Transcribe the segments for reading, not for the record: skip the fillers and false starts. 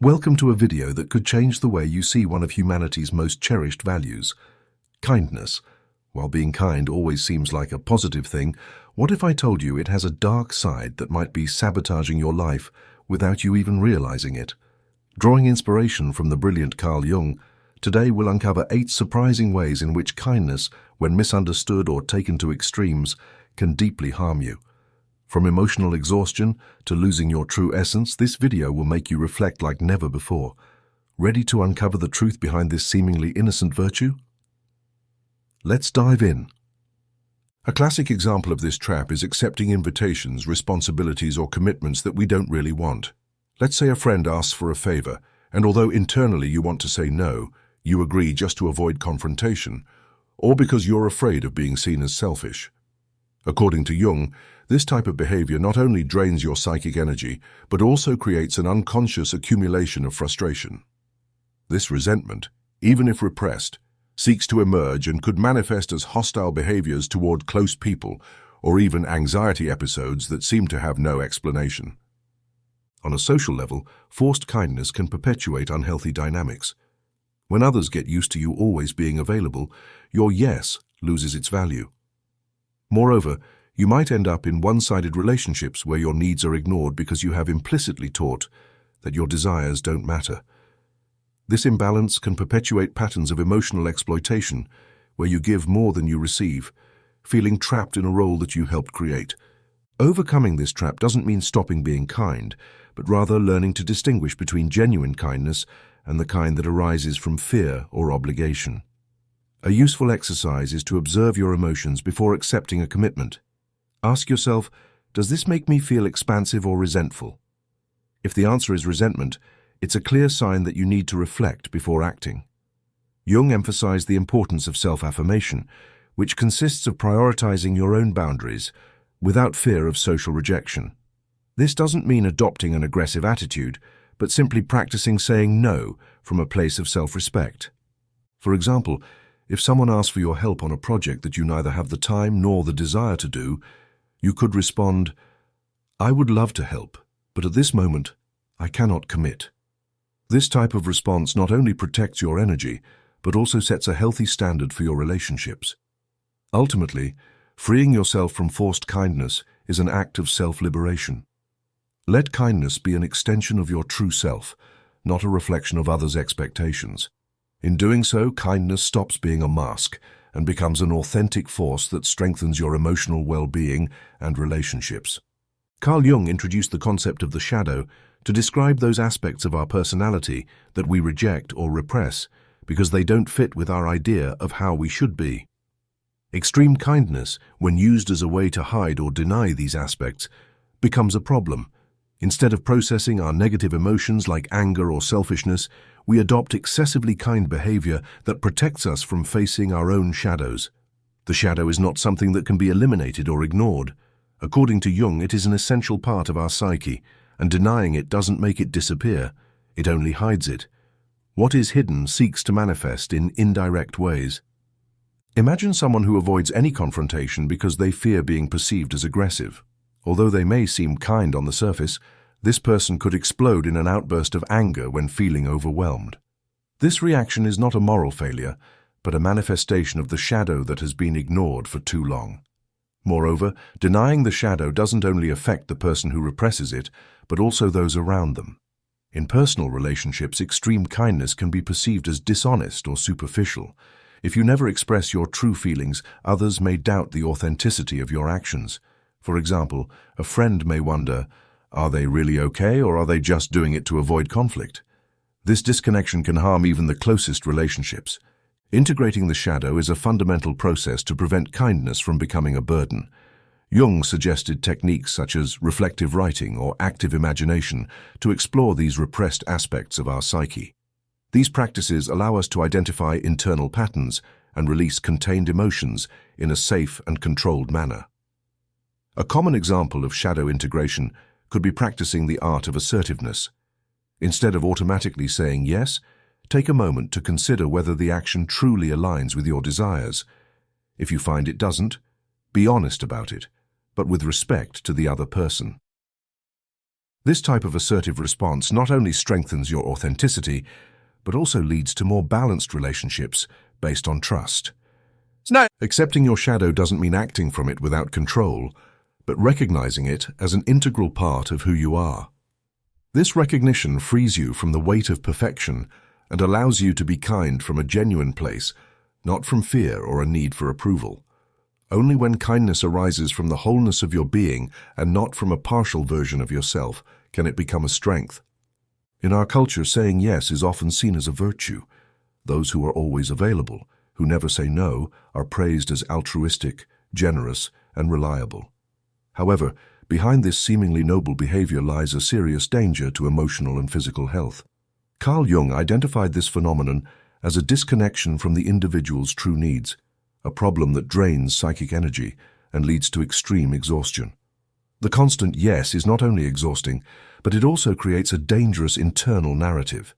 Welcome to a video that could change the way you see one of humanity's most cherished values, kindness. While being kind always seems like a positive thing, what if I told you it has a dark side that might be sabotaging your life without you even realizing it? Drawing inspiration from the brilliant Jung, today we'll uncover 8 surprising ways in which kindness, when misunderstood or taken to extremes, can deeply harm you. From emotional exhaustion to losing your true essence, this video will make you reflect like never before. Ready to uncover the truth behind this seemingly innocent virtue? Let's dive in. A classic example of this trap is accepting invitations, responsibilities, or commitments that we don't really want. Let's say a friend asks for a favor, and although internally you want to say no, you agree just to avoid confrontation, or because you're afraid of being seen as selfish. According to Jung, this type of behavior not only drains your psychic energy, but also creates an unconscious accumulation of frustration. This resentment, even if repressed, seeks to emerge and could manifest as hostile behaviors toward close people, or even anxiety episodes that seem to have no explanation. On a social level, forced kindness can perpetuate unhealthy dynamics. When others get used to you always being available, your yes loses its value. Moreover, you might end up in one-sided relationships where your needs are ignored because you have implicitly taught that your desires don't matter. This imbalance can perpetuate patterns of emotional exploitation where you give more than you receive, feeling trapped in a role that you helped create. Overcoming this trap doesn't mean stopping being kind, but rather learning to distinguish between genuine kindness and the kind that arises from fear or obligation. A useful exercise is to observe your emotions before accepting a commitment. Ask yourself, does this make me feel expansive or resentful? If the answer is resentment, it's a clear sign that you need to reflect before acting. Jung emphasized the importance of self-affirmation, which consists of prioritizing your own boundaries without fear of social rejection. This doesn't mean adopting an aggressive attitude, but simply practicing saying no from a place of self-respect. For example, if someone asks for your help on a project that you neither have the time nor the desire to do, you could respond, "I would love to help, but at this moment, I cannot commit." This type of response not only protects your energy, but also sets a healthy standard for your relationships. Ultimately, freeing yourself from forced kindness is an act of self-liberation. Let kindness be an extension of your true self, not a reflection of others' expectations. In doing so, kindness stops being a mask and becomes an authentic force that strengthens your emotional well-being and relationships. Jung introduced the concept of the shadow to describe those aspects of our personality that we reject or repress because they don't fit with our idea of how we should be. Extreme kindness, when used as a way to hide or deny these aspects, becomes a problem. Instead of processing our negative emotions like anger or selfishness, we adopt excessively kind behavior that protects us from facing our own shadows. The shadow is not something that can be eliminated or ignored. According to Jung, it is an essential part of our psyche, and denying it doesn't make it disappear, it only hides it. What is hidden seeks to manifest in indirect ways. Imagine someone who avoids any confrontation because they fear being perceived as aggressive. Although they may seem kind on the surface, this person could explode in an outburst of anger when feeling overwhelmed. This reaction is not a moral failure, but a manifestation of the shadow that has been ignored for too long. Moreover, denying the shadow doesn't only affect the person who represses it, but also those around them. In personal relationships, extreme kindness can be perceived as dishonest or superficial. If you never express your true feelings, others may doubt the authenticity of your actions. For example, a friend may wonder, are they really okay, or are they just doing it to avoid conflict? This disconnection can harm even the closest relationships. Integrating the shadow is a fundamental process to prevent kindness from becoming a burden. Jung suggested techniques such as reflective writing or active imagination to explore these repressed aspects of our psyche. These practices allow us to identify internal patterns and release contained emotions in a safe and controlled manner. A common example of shadow integration could be practicing the art of assertiveness. Instead of automatically saying yes, take a moment to consider whether the action truly aligns with your desires. If you find it doesn't, be honest about it, but with respect to the other person. This type of assertive response not only strengthens your authenticity, but also leads to more balanced relationships based on trust. No. Accepting your shadow doesn't mean acting from it without control, but recognizing it as an integral part of who you are. This recognition frees you from the weight of perfection and allows you to be kind from a genuine place, not from fear or a need for approval. Only when kindness arises from the wholeness of your being and not from a partial version of yourself can it become a strength. In our culture, saying yes is often seen as a virtue. Those who are always available, who never say no, are praised as altruistic, generous, and reliable. However, behind this seemingly noble behavior lies a serious danger to emotional and physical health. Carl Jung identified this phenomenon as a disconnection from the individual's true needs, a problem that drains psychic energy and leads to extreme exhaustion. The constant yes is not only exhausting, but it also creates a dangerous internal narrative.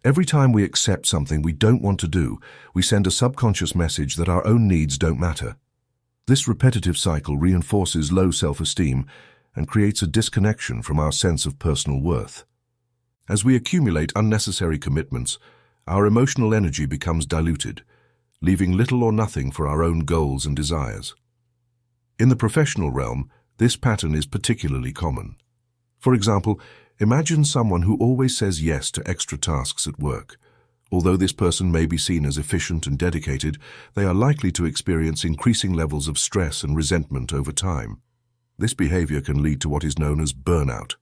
Every time we accept something we don't want to do, we send a subconscious message that our own needs don't matter. This repetitive cycle reinforces low self-esteem and creates a disconnection from our sense of personal worth. As we accumulate unnecessary commitments, our emotional energy becomes diluted, leaving little or nothing for our own goals and desires. In the professional realm, this pattern is particularly common. For example, imagine someone who always says yes to extra tasks at work. Although this person may be seen as efficient and dedicated, they are likely to experience increasing levels of stress and resentment over time. This behavior can lead to what is known as burnout,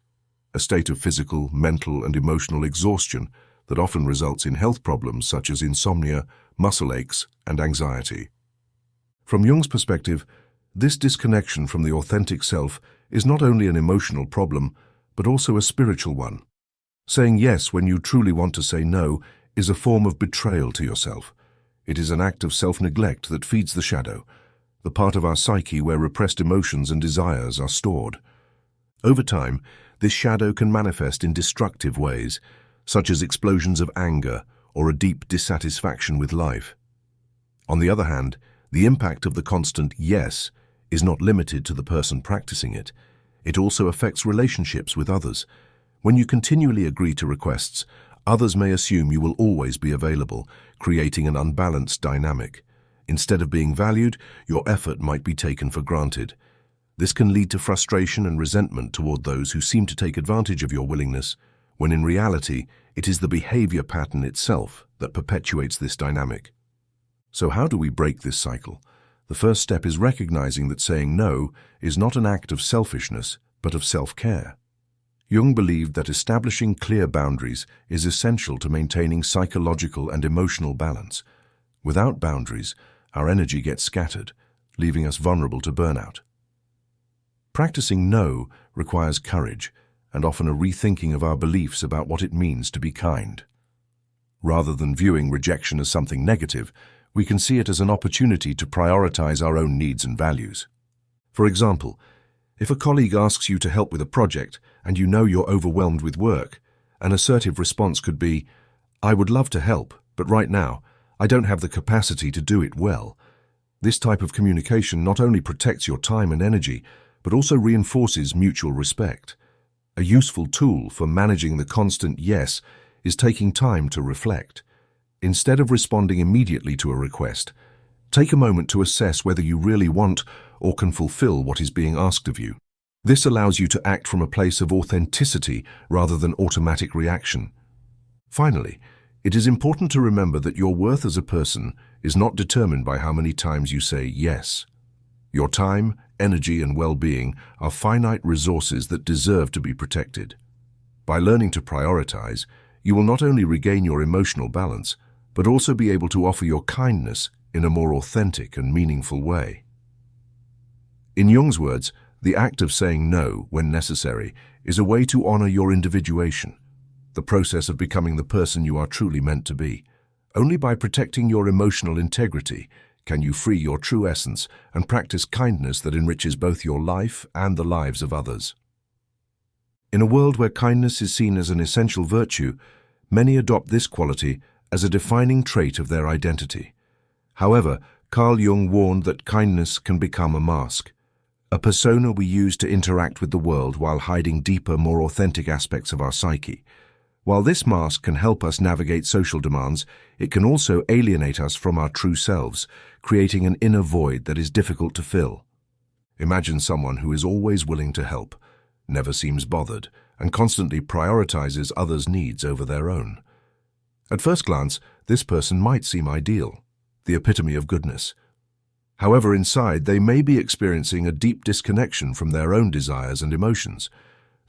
a state of physical, mental, and emotional exhaustion that often results in health problems such as insomnia, muscle aches, and anxiety. From Jung's perspective, this disconnection from the authentic self is not only an emotional problem, but also a spiritual one. Saying yes when you truly want to say no is a form of betrayal to yourself. It is an act of self-neglect that feeds the shadow, the part of our psyche where repressed emotions and desires are stored. Over time, this shadow can manifest in destructive ways, such as explosions of anger or a deep dissatisfaction with life. On the other hand, the impact of the constant yes is not limited to the person practicing it. It also affects relationships with others. When you continually agree to requests, others may assume you will always be available, creating an unbalanced dynamic. Instead of being valued, your effort might be taken for granted. This can lead to frustration and resentment toward those who seem to take advantage of your willingness, when in reality, it is the behavior pattern itself that perpetuates this dynamic. So how do we break this cycle? The first step is recognizing that saying no is not an act of selfishness, but of self-care. Jung believed that establishing clear boundaries is essential to maintaining psychological and emotional balance. Without boundaries, our energy gets scattered, leaving us vulnerable to burnout. Practicing no requires courage and often a rethinking of our beliefs about what it means to be kind. Rather than viewing rejection as something negative, we can see it as an opportunity to prioritize our own needs and values. For example, if a colleague asks you to help with a project and you know you're overwhelmed with work, an assertive response could be, "I would love to help, but right now, I don't have the capacity to do it well." This type of communication not only protects your time and energy, but also reinforces mutual respect. A useful tool for managing the constant yes is taking time to reflect. Instead of responding immediately to a request, take a moment to assess whether you really want or can fulfill what is being asked of you. This allows you to act from a place of authenticity rather than automatic reaction. Finally, it is important to remember that your worth as a person is not determined by how many times you say yes. Your time, energy, and well-being are finite resources that deserve to be protected. By learning to prioritize, you will not only regain your emotional balance, but also be able to offer your kindness in a more authentic and meaningful way. In Jung's words, the act of saying no when necessary is a way to honor your individuation, the process of becoming the person you are truly meant to be. Only by protecting your emotional integrity can you free your true essence and practice kindness that enriches both your life and the lives of others. In a world where kindness is seen as an essential virtue, many adopt this quality as a defining trait of their identity. However, Carl Jung warned that kindness can become a mask. a persona we use to interact with the world while hiding deeper, more authentic aspects of our psyche. While this mask can help us navigate social demands, it can also alienate us from our true selves, creating an inner void that is difficult to fill. Imagine someone who is always willing to help, never seems bothered, and constantly prioritizes others' needs over their own. At first glance, this person might seem ideal, the epitome of goodness. However, inside, they may be experiencing a deep disconnection from their own desires and emotions.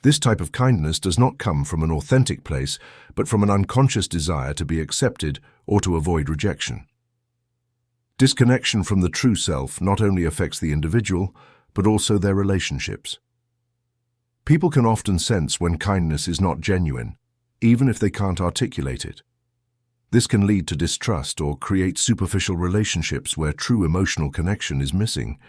This type of kindness does not come from an authentic place, but from an unconscious desire to be accepted or to avoid rejection. Disconnection from the true self not only affects the individual, but also their relationships. People can often sense when kindness is not genuine, even if they can't articulate it. This can lead to distrust or create superficial relationships where true emotional connection is missing.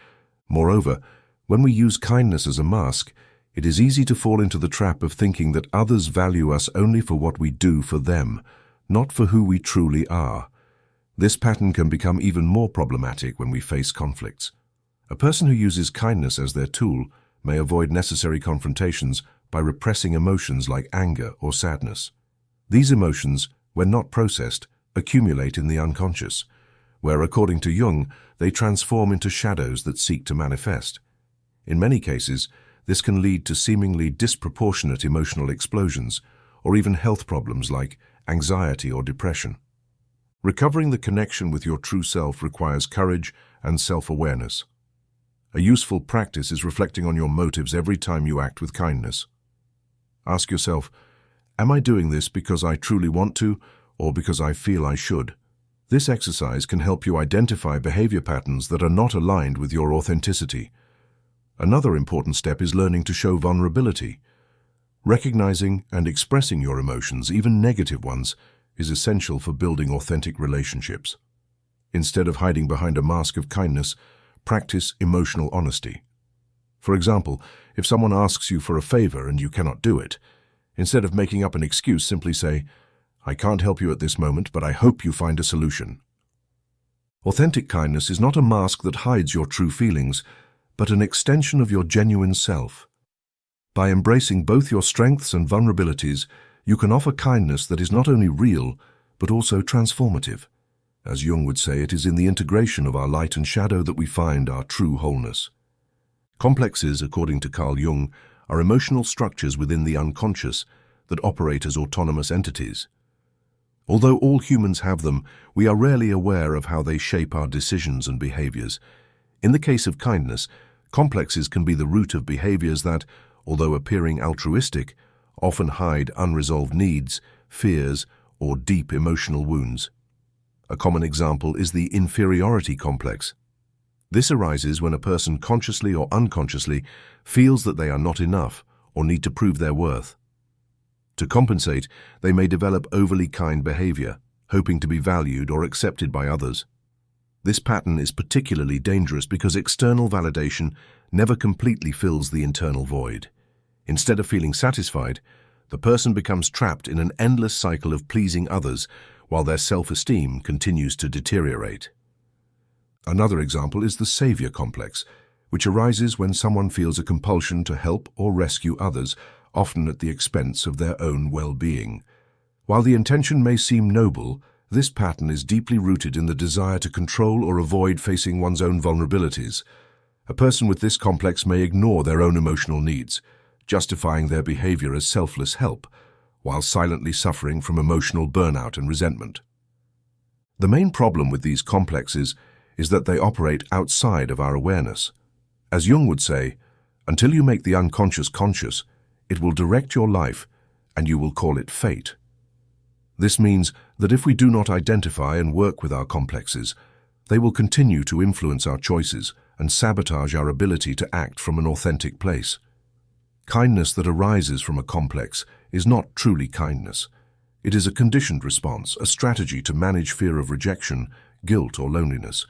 Moreover, when we use kindness as a mask, it is easy to fall into the trap of thinking that others value us only for what we do for them, not for who we truly are. This pattern can become even more problematic when we face conflicts. A person who uses kindness as their tool may avoid necessary confrontations by repressing emotions like anger or sadness. These emotions, when not processed, accumulate in the unconscious, where, according to Jung, they transform into shadows that seek to manifest. In many cases, this can lead to seemingly disproportionate emotional explosions, or even health problems like anxiety or depression. Recovering the connection with your true self requires courage and self-awareness. A useful practice is reflecting on your motives every time you act with kindness. Ask yourself, am I doing this because I truly want to, or because I feel I should? This exercise can help you identify behavior patterns that are not aligned with your authenticity. Another important step is learning to show vulnerability. Recognizing and expressing your emotions, even negative ones, is essential for building authentic relationships. Instead of hiding behind a mask of kindness, practice emotional honesty. For example, if someone asks you for a favor and you cannot do it, instead of making up an excuse, simply say, "I can't help you at this moment, but I hope you find a solution." Authentic kindness is not a mask that hides your true feelings, but an extension of your genuine self. By embracing both your strengths and vulnerabilities, you can offer kindness that is not only real, but also transformative. As Jung would say, it is in the integration of our light and shadow that we find our true wholeness. Complexes, according to Carl Jung, are emotional structures within the unconscious that operate as autonomous entities. Although all humans have them, we are rarely aware of how they shape our decisions and behaviors. In the case of kindness, complexes can be the root of behaviors that, although appearing altruistic, often hide unresolved needs, fears, or deep emotional wounds. A common example is the inferiority complex. This arises when a person consciously or unconsciously feels that they are not enough or need to prove their worth. To compensate, they may develop overly kind behavior, hoping to be valued or accepted by others. This pattern is particularly dangerous because external validation never completely fills the internal void. Instead of feeling satisfied, the person becomes trapped in an endless cycle of pleasing others while their self-esteem continues to deteriorate. Another example is the savior complex, which arises when someone feels a compulsion to help or rescue others, often at the expense of their own well-being. While the intention may seem noble, this pattern is deeply rooted in the desire to control or avoid facing one's own vulnerabilities. A person with this complex may ignore their own emotional needs, justifying their behavior as selfless help, while silently suffering from emotional burnout and resentment. The main problem with these complexes is that they operate outside of our awareness. As Jung would say, until you make the unconscious conscious, it will direct your life and you will call it fate. This means that if we do not identify and work with our complexes, they will continue to influence our choices and sabotage our ability to act from an authentic place. Kindness that arises from a complex is not truly kindness. It is a conditioned response, a strategy to manage fear of rejection, guilt, or loneliness.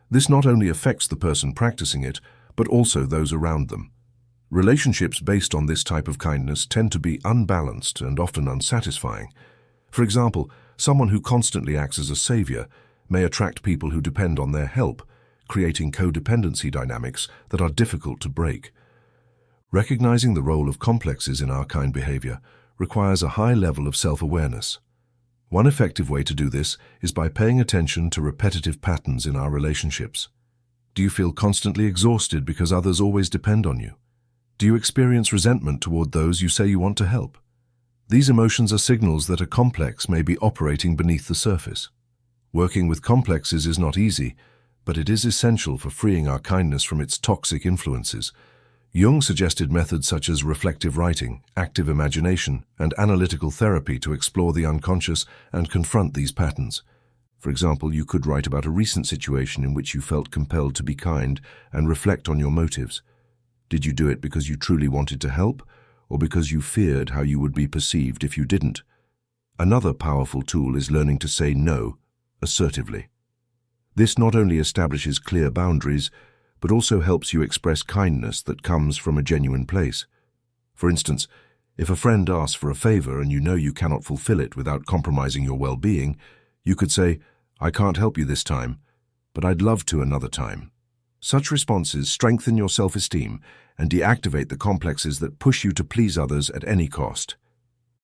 This not only affects the person practicing it, but also those around them. Relationships based on this type of kindness tend to be unbalanced and often unsatisfying. For example, someone who constantly acts as a savior may attract people who depend on their help, creating codependency dynamics that are difficult to break. Recognizing the role of complexes in our kind behavior requires a high level of self-awareness. One effective way to do this is by paying attention to repetitive patterns in our relationships. Do you feel constantly exhausted because others always depend on you? Do you experience resentment toward those you say you want to help? These emotions are signals that a complex may be operating beneath the surface. Working with complexes is not easy, but it is essential for freeing our kindness from its toxic influences. Jung suggested methods such as reflective writing, active imagination, and analytical therapy to explore the unconscious and confront these patterns. For example, you could write about a recent situation in which you felt compelled to be kind and reflect on your motives. Did you do it because you truly wanted to help, or because you feared how you would be perceived if you didn't? Another powerful tool is learning to say no assertively. This not only establishes clear boundaries, but also helps you express kindness that comes from a genuine place. For instance, if a friend asks for a favor and you know you cannot fulfill it without compromising your well-being, you could say, "I can't help you this time, but I'd love to another time." Such responses strengthen your self-esteem and deactivate the complexes that push you to please others at any cost.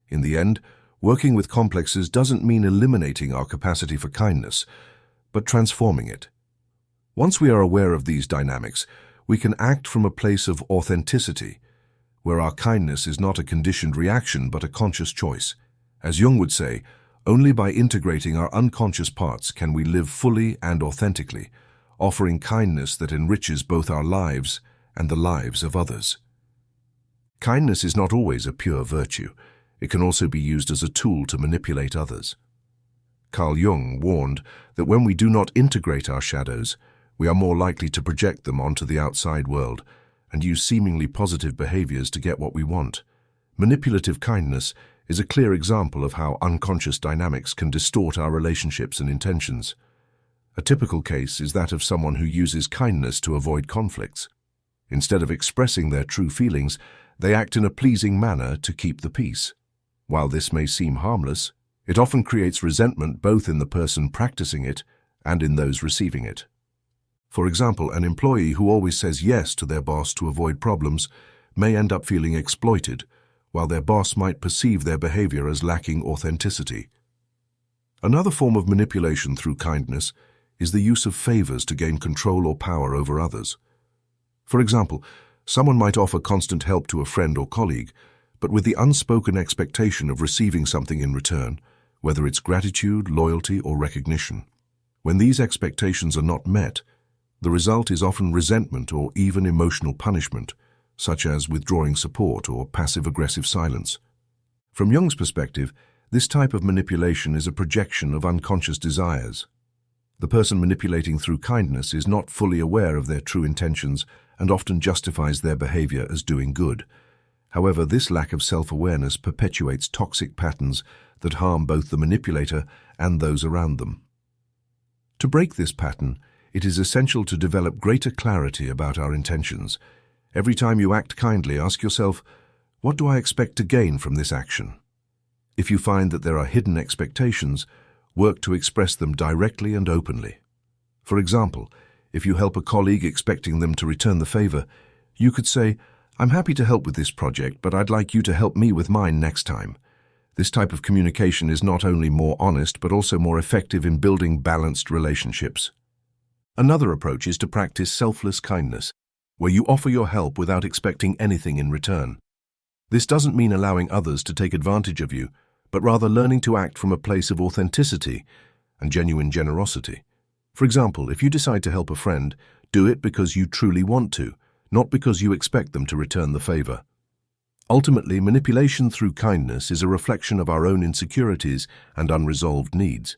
In the end, working with complexes doesn't mean eliminating our capacity for kindness, but transforming it. Once we are aware of these dynamics, we can act from a place of authenticity, where our kindness is not a conditioned reaction but a conscious choice. As Jung would say, only by integrating our unconscious parts can we live fully and authentically, offering kindness that enriches both our lives and the lives of others. Kindness is not always a pure virtue. It can also be used as a tool to manipulate others. Carl Jung warned that when we do not integrate our shadows, we are more likely to project them onto the outside world and use seemingly positive behaviors to get what we want. Manipulative kindness is a clear example of how unconscious dynamics can distort our relationships and intentions. A typical case is that of someone who uses kindness to avoid conflicts. Instead of expressing their true feelings, they act in a pleasing manner to keep the peace. While this may seem harmless, it often creates resentment both in the person practicing it and in those receiving it. For example, an employee who always says yes to their boss to avoid problems may end up feeling exploited, while their boss might perceive their behavior as lacking authenticity. Another form of manipulation through kindness is the use of favors to gain control or power over others. For example, someone might offer constant help to a friend or colleague, but with the unspoken expectation of receiving something in return, whether it's gratitude, loyalty, or recognition. When these expectations are not met, the result is often resentment or even emotional punishment, such as withdrawing support or passive-aggressive silence. From Jung's perspective, this type of manipulation is a projection of unconscious desires. The person manipulating through kindness is not fully aware of their true intentions and often justifies their behavior as doing good. However, this lack of self-awareness perpetuates toxic patterns that harm both the manipulator and those around them. To break this pattern, it is essential to develop greater clarity about our intentions. Every time you act kindly, ask yourself, what do I expect to gain from this action? If you find that there are hidden expectations, work to express them directly and openly. For example, if you help a colleague expecting them to return the favor, you could say, "I'm happy to help with this project, but I'd like you to help me with mine next time." This type of communication is not only more honest, but also more effective in building balanced relationships. Another approach is to practice selfless kindness, where you offer your help without expecting anything in return. This doesn't mean allowing others to take advantage of you, but rather learning to act from a place of authenticity and genuine generosity. For example, if you decide to help a friend, do it because you truly want to, not because you expect them to return the favor. Ultimately, manipulation through kindness is a reflection of our own insecurities and unresolved needs.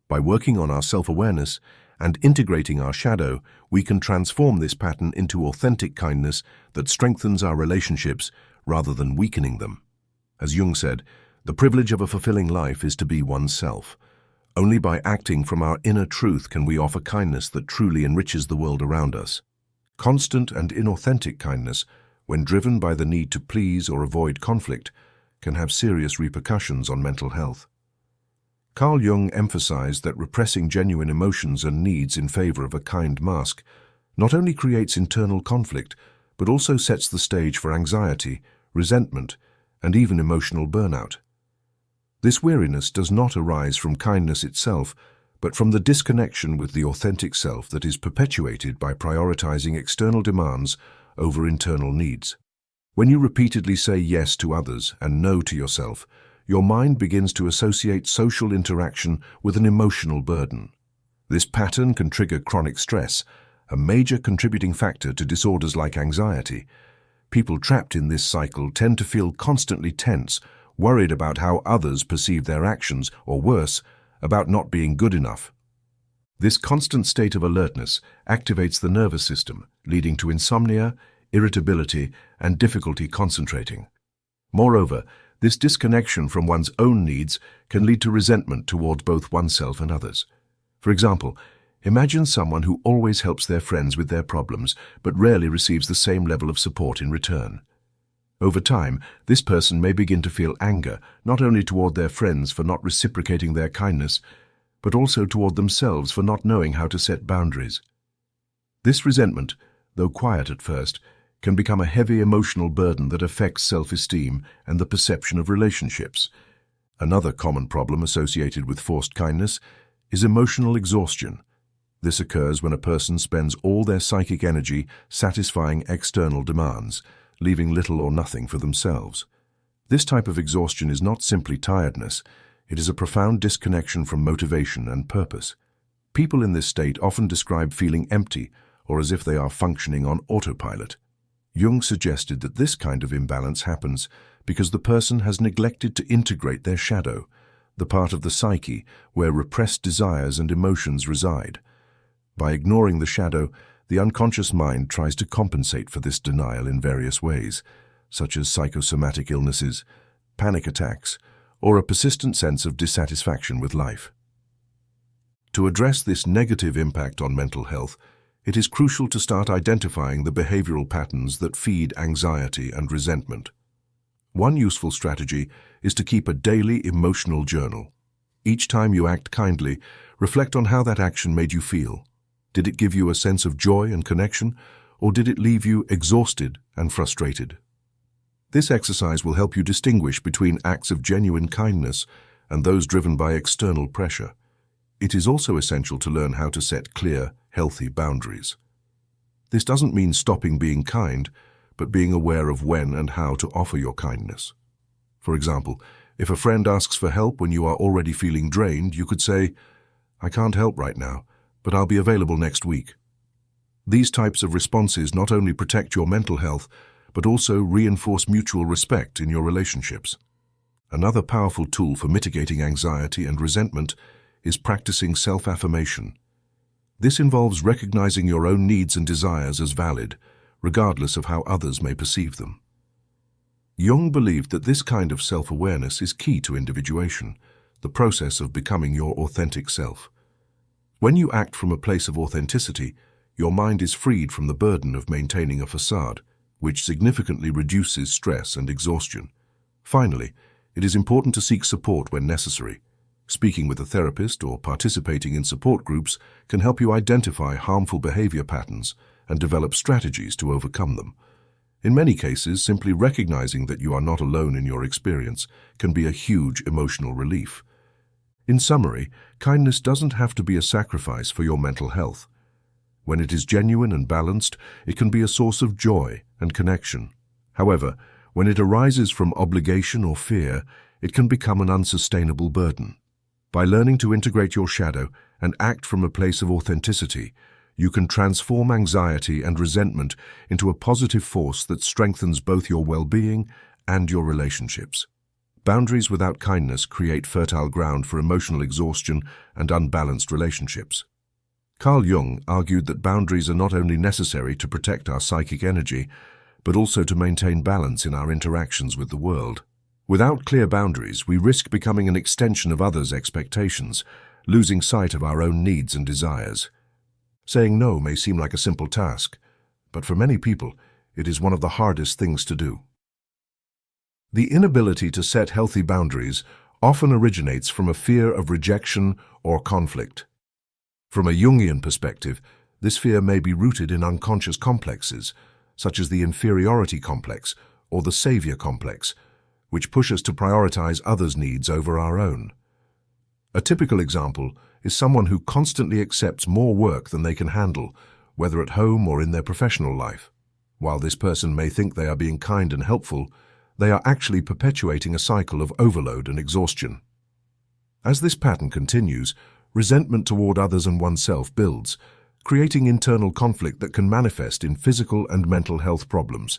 By working on our self-awareness and integrating our shadow, we can transform this pattern into authentic kindness that strengthens our relationships rather than weakening them. As Jung said, the privilege of a fulfilling life is to be oneself. Only by acting from our inner truth can we offer kindness that truly enriches the world around us. Constant and inauthentic kindness, when driven by the need to please or avoid conflict, can have serious repercussions on mental health. Carl Jung emphasized that repressing genuine emotions and needs in favor of a kind mask not only creates internal conflict, but also sets the stage for anxiety, resentment, and even emotional burnout. This weariness does not arise from kindness itself, but from the disconnection with the authentic self that is perpetuated by prioritizing external demands over internal needs. When you repeatedly say yes to others and no to yourself, your mind begins to associate social interaction with an emotional burden. This pattern can trigger chronic stress, a major contributing factor to disorders like anxiety. People trapped in this cycle tend to feel constantly tense, worried about how others perceive their actions, or worse, about not being good enough. This constant state of alertness activates the nervous system, leading to insomnia, irritability, and difficulty concentrating. Moreover, this disconnection from one's own needs can lead to resentment towards both oneself and others. For example, imagine someone who always helps their friends with their problems but rarely receives the same level of support in return. Over time, this person may begin to feel anger not only toward their friends for not reciprocating their kindness, but also toward themselves for not knowing how to set boundaries. This resentment, though quiet at first, can become a heavy emotional burden that affects self-esteem and the perception of relationships. Another common problem associated with forced kindness is emotional exhaustion. This occurs when a person spends all their psychic energy satisfying external demands, leaving little or nothing for themselves. This type of exhaustion is not simply tiredness, it is a profound disconnection from motivation and purpose. People in this state often describe feeling empty or as if they are functioning on autopilot. Jung suggested that this kind of imbalance happens because the person has neglected to integrate their shadow, the part of the psyche where repressed desires and emotions reside. By ignoring the shadow, the unconscious mind tries to compensate for this denial in various ways, such as psychosomatic illnesses, panic attacks, or a persistent sense of dissatisfaction with life. To address this negative impact on mental health, it is crucial to start identifying the behavioral patterns that feed anxiety and resentment. One useful strategy is to keep a daily emotional journal. Each time you act kindly, reflect on how that action made you feel. Did it give you a sense of joy and connection, or did it leave you exhausted and frustrated? This exercise will help you distinguish between acts of genuine kindness and those driven by external pressure. It is also essential to learn how to set clear, healthy boundaries. This doesn't mean stopping being kind, but being aware of when and how to offer your kindness. For example, if a friend asks for help when you are already feeling drained, you could say, "I can't help right now, but I'll be available next week." These types of responses not only protect your mental health, but also reinforce mutual respect in your relationships. Another powerful tool for mitigating anxiety and resentment is practicing self-affirmation. This involves recognizing your own needs and desires as valid, regardless of how others may perceive them. Jung believed that this kind of self-awareness is key to individuation, the process of becoming your authentic self. When you act from a place of authenticity, your mind is freed from the burden of maintaining a facade, which significantly reduces stress and exhaustion. Finally, it is important to seek support when necessary. Speaking with a therapist or participating in support groups can help you identify harmful behavior patterns and develop strategies to overcome them. In many cases, simply recognizing that you are not alone in your experience can be a huge emotional relief. In summary, kindness doesn't have to be a sacrifice for your mental health. When it is genuine and balanced, it can be a source of joy and connection. However, when it arises from obligation or fear, it can become an unsustainable burden. By learning to integrate your shadow and act from a place of authenticity, you can transform anxiety and resentment into a positive force that strengthens both your well-being and your relationships. Boundaries without kindness create fertile ground for emotional exhaustion and unbalanced relationships. Carl Jung argued that boundaries are not only necessary to protect our psychic energy, but also to maintain balance in our interactions with the world. Without clear boundaries, we risk becoming an extension of others' expectations, losing sight of our own needs and desires. Saying no may seem like a simple task, but for many people, it is one of the hardest things to do. The inability to set healthy boundaries often originates from a fear of rejection or conflict. From a Jungian perspective, this fear may be rooted in unconscious complexes, such as the inferiority complex or the savior complex, which push us to prioritize others' needs over our own. A typical example is someone who constantly accepts more work than they can handle, whether at home or in their professional life. While this person may think they are being kind and helpful, they are actually perpetuating a cycle of overload and exhaustion. As this pattern continues, resentment toward others and oneself builds, creating internal conflict that can manifest in physical and mental health problems.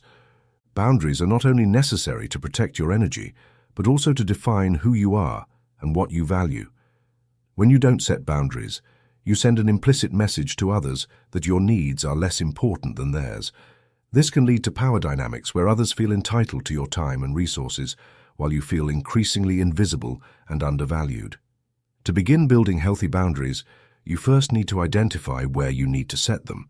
Boundaries are not only necessary to protect your energy, but also to define who you are and what you value. When you don't set boundaries, you send an implicit message to others that your needs are less important than theirs. This can lead to power dynamics where others feel entitled to your time and resources, while you feel increasingly invisible and undervalued. To begin building healthy boundaries, you first need to identify where you need to set them.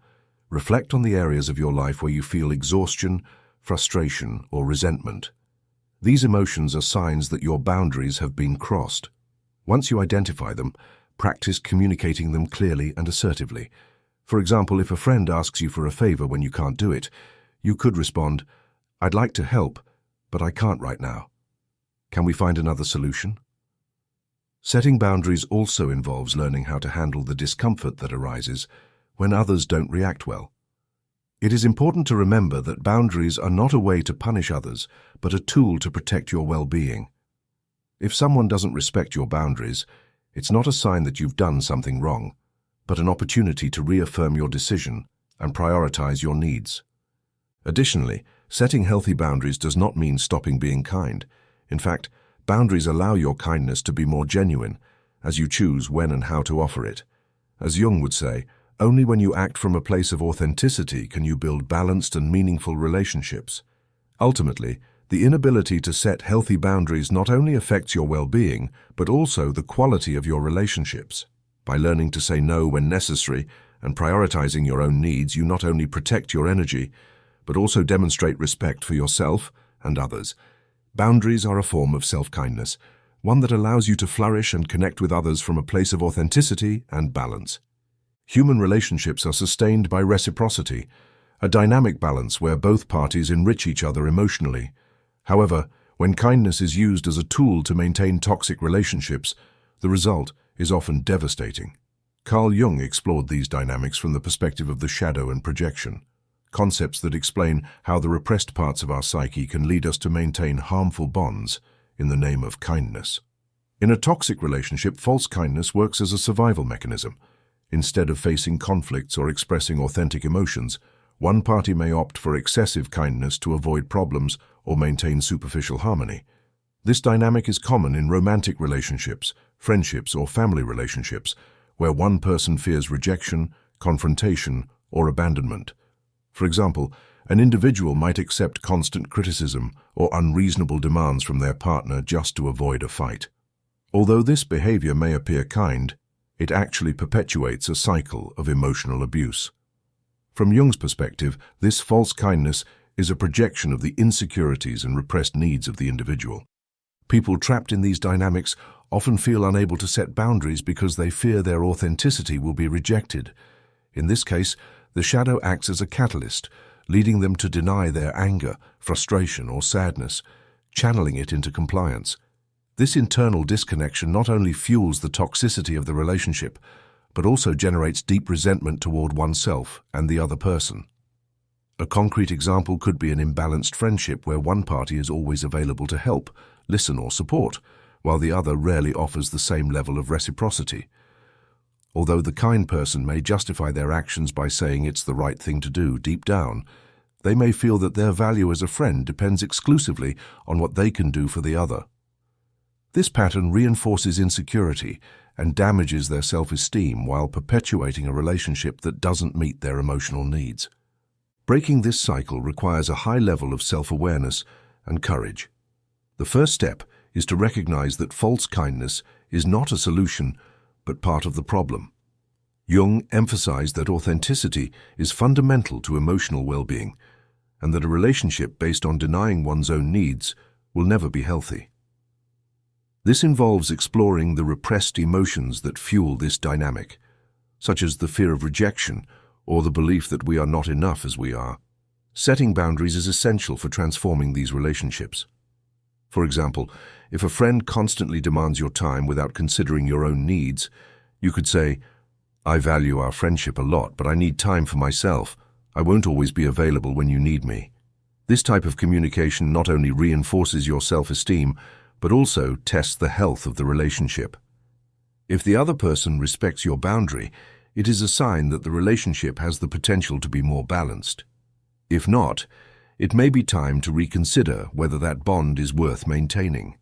Reflect on the areas of your life where you feel exhaustion, frustration, or resentment. These emotions are signs that your boundaries have been crossed. Once you identify them, practice communicating them clearly and assertively. For example, if a friend asks you for a favor when you can't do it, you could respond, "I'd like to help, but I can't right now. Can we find another solution?" Setting boundaries also involves learning how to handle the discomfort that arises when others don't react well. It is important to remember that boundaries are not a way to punish others, but a tool to protect your well-being. If someone doesn't respect your boundaries, it's not a sign that you've done something wrong, but an opportunity to reaffirm your decision and prioritize your needs. Additionally, setting healthy boundaries does not mean stopping being kind. In fact, boundaries allow your kindness to be more genuine, as you choose when and how to offer it. As Jung would say, only when you act from a place of authenticity can you build balanced and meaningful relationships. Ultimately, the inability to set healthy boundaries not only affects your well-being, but also the quality of your relationships. By learning to say no when necessary and prioritizing your own needs, you not only protect your energy, but also demonstrate respect for yourself and others. Boundaries are a form of self-kindness, one that allows you to flourish and connect with others from a place of authenticity and balance. Human relationships are sustained by reciprocity, a dynamic balance where both parties enrich each other emotionally. However, when kindness is used as a tool to maintain toxic relationships, the result is often devastating. Carl Jung explored these dynamics from the perspective of the shadow and projection, concepts that explain how the repressed parts of our psyche can lead us to maintain harmful bonds in the name of kindness. In a toxic relationship, false kindness works as a survival mechanism. Instead of facing conflicts or expressing authentic emotions, one party may opt for excessive kindness to avoid problems or maintain superficial harmony. This dynamic is common in romantic relationships, friendships, or family relationships, where one person fears rejection, confrontation, or abandonment. For example, an individual might accept constant criticism or unreasonable demands from their partner just to avoid a fight. Although this behavior may appear kind, it actually perpetuates a cycle of emotional abuse. From Jung's perspective, this false kindness is a projection of the insecurities and repressed needs of the individual. People trapped in these dynamics often feel unable to set boundaries because they fear their authenticity will be rejected. In this case, the shadow acts as a catalyst, leading them to deny their anger, frustration, or sadness, channeling it into compliance. This internal disconnection not only fuels the toxicity of the relationship, but also generates deep resentment toward oneself and the other person. A concrete example could be an imbalanced friendship where one party is always available to help, listen, or support, while the other rarely offers the same level of reciprocity. Although the kind person may justify their actions by saying it's the right thing to do, deep down, they may feel that their value as a friend depends exclusively on what they can do for the other. This pattern reinforces insecurity and damages their self-esteem while perpetuating a relationship that doesn't meet their emotional needs. Breaking this cycle requires a high level of self-awareness and courage. The first step is to recognize that false kindness is not a solution, but part of the problem. Jung emphasized that authenticity is fundamental to emotional well-being, and that a relationship based on denying one's own needs will never be healthy. This involves exploring the repressed emotions that fuel this dynamic, such as the fear of rejection or the belief that we are not enough as we are. Setting boundaries is essential for transforming these relationships. For example, if a friend constantly demands your time without considering your own needs, you could say, "I value our friendship a lot, but I need time for myself. I won't always be available when you need me." This type of communication not only reinforces your self-esteem, but also tests the health of the relationship. If the other person respects your boundary, it is a sign that the relationship has the potential to be more balanced. If not, it may be time to reconsider whether that bond is worth maintaining.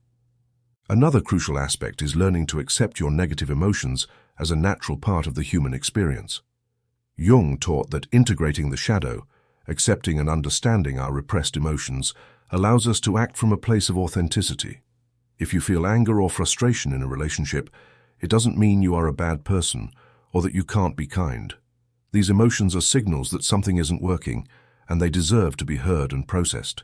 Another crucial aspect is learning to accept your negative emotions as a natural part of the human experience. Jung taught that integrating the shadow, accepting and understanding our repressed emotions, allows us to act from a place of authenticity. If you feel anger or frustration in a relationship, it doesn't mean you are a bad person or that you can't be kind. These emotions are signals that something isn't working, and they deserve to be heard and processed.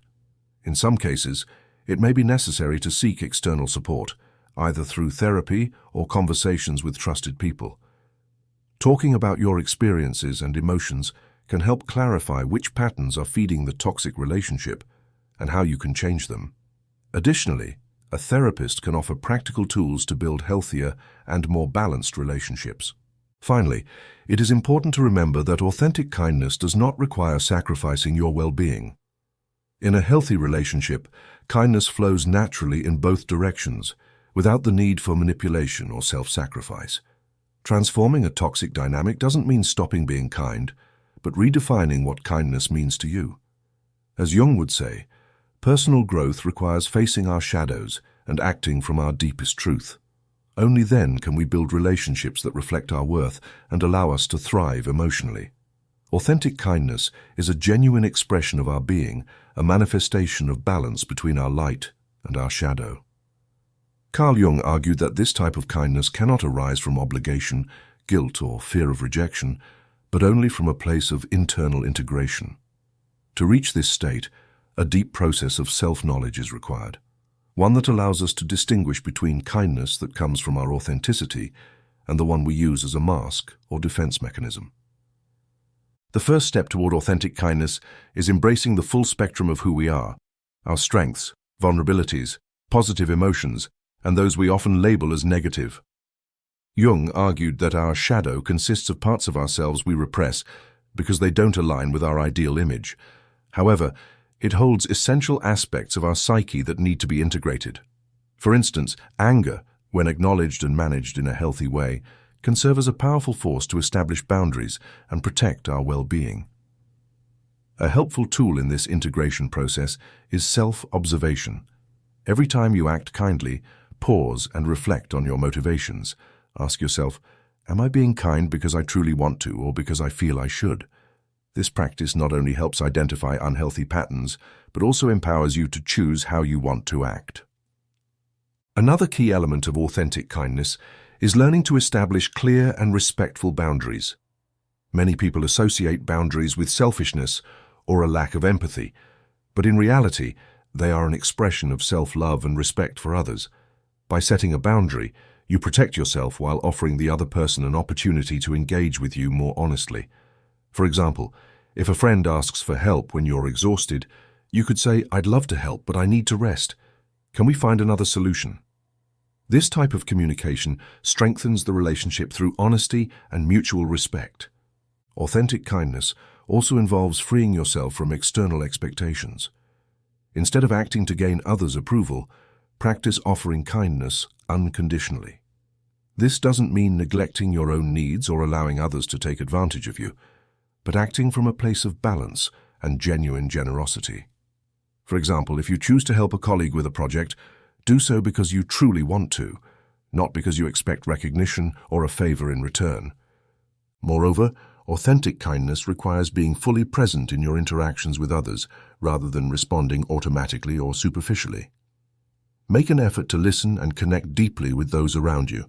In some cases, it may be necessary to seek external support, either through therapy or conversations with trusted people. Talking about your experiences and emotions can help clarify which patterns are feeding the toxic relationship and how you can change them. Additionally, a therapist can offer practical tools to build healthier and more balanced relationships. Finally, it is important to remember that authentic kindness does not require sacrificing your well-being. In a healthy relationship, kindness flows naturally in both directions, without the need for manipulation or self-sacrifice. Transforming a toxic dynamic doesn't mean stopping being kind, but redefining what kindness means to you. As Jung would say, personal growth requires facing our shadows and acting from our deepest truth. Only then can we build relationships that reflect our worth and allow us to thrive emotionally. Authentic kindness is a genuine expression of our being, a manifestation of balance between our light and our shadow. Carl Jung argued that this type of kindness cannot arise from obligation, guilt, or fear of rejection, but only from a place of internal integration. To reach this state, a deep process of self-knowledge is required, one that allows us to distinguish between kindness that comes from our authenticity and the one we use as a mask or defense mechanism. The first step toward authentic kindness is embracing the full spectrum of who we are, our strengths, vulnerabilities, positive emotions, and those we often label as negative. Jung argued that our shadow consists of parts of ourselves we repress because they don't align with our ideal image. However, it holds essential aspects of our psyche that need to be integrated. For instance, anger, when acknowledged and managed in a healthy way, can serve as a powerful force to establish boundaries and protect our well-being. A helpful tool in this integration process is self-observation. Every time you act kindly, pause and reflect on your motivations. Ask yourself, am I being kind because I truly want to or because I feel I should? This practice not only helps identify unhealthy patterns, but also empowers you to choose how you want to act. Another key element of authentic kindness is learning to establish clear and respectful boundaries. Many people associate boundaries with selfishness or a lack of empathy, but in reality, they are an expression of self-love and respect for others. By setting a boundary, you protect yourself while offering the other person an opportunity to engage with you more honestly. For example, if a friend asks for help when you're exhausted, you could say, "I'd love to help, but I need to rest. Can we find another solution?" This type of communication strengthens the relationship through honesty and mutual respect. Authentic kindness also involves freeing yourself from external expectations. Instead of acting to gain others' approval, practice offering kindness unconditionally. This doesn't mean neglecting your own needs or allowing others to take advantage of you, but acting from a place of balance and genuine generosity. For example, if you choose to help a colleague with a project, do so because you truly want to, not because you expect recognition or a favor in return. Moreover, authentic kindness requires being fully present in your interactions with others rather than responding automatically or superficially. Make an effort to listen and connect deeply with those around you.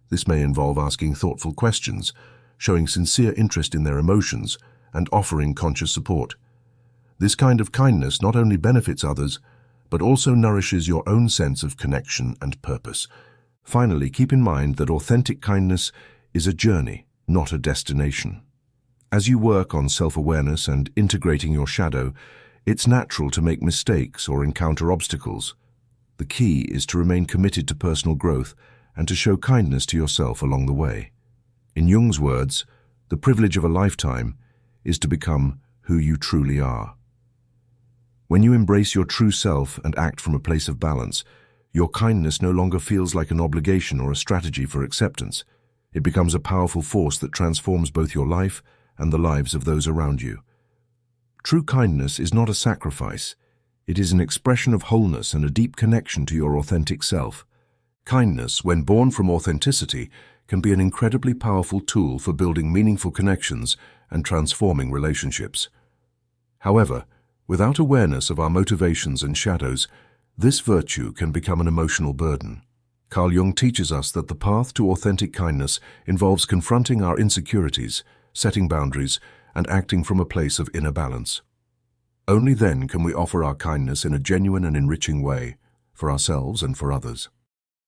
This may involve asking thoughtful questions, showing sincere interest in their emotions, and offering conscious support. This kind of kindness not only benefits others, but also nourishes your own sense of connection and purpose. Finally, keep in mind that authentic kindness is a journey, not a destination. As you work on self-awareness and integrating your shadow, it's natural to make mistakes or encounter obstacles. The key is to remain committed to personal growth and to show kindness to yourself along the way. In Jung's words, the privilege of a lifetime is to become who you truly are. When you embrace your true self and act from a place of balance, your kindness no longer feels like an obligation or a strategy for acceptance. It becomes a powerful force that transforms both your life and the lives of those around you. True kindness is not a sacrifice. It is an expression of wholeness and a deep connection to your authentic self. Kindness, when born from authenticity, can be an incredibly powerful tool for building meaningful connections and transforming relationships. However, without awareness of our motivations and shadows, this virtue can become an emotional burden. Carl Jung teaches us that the path to authentic kindness involves confronting our insecurities, setting boundaries, and acting from a place of inner balance. Only then can we offer our kindness in a genuine and enriching way, for ourselves and for others.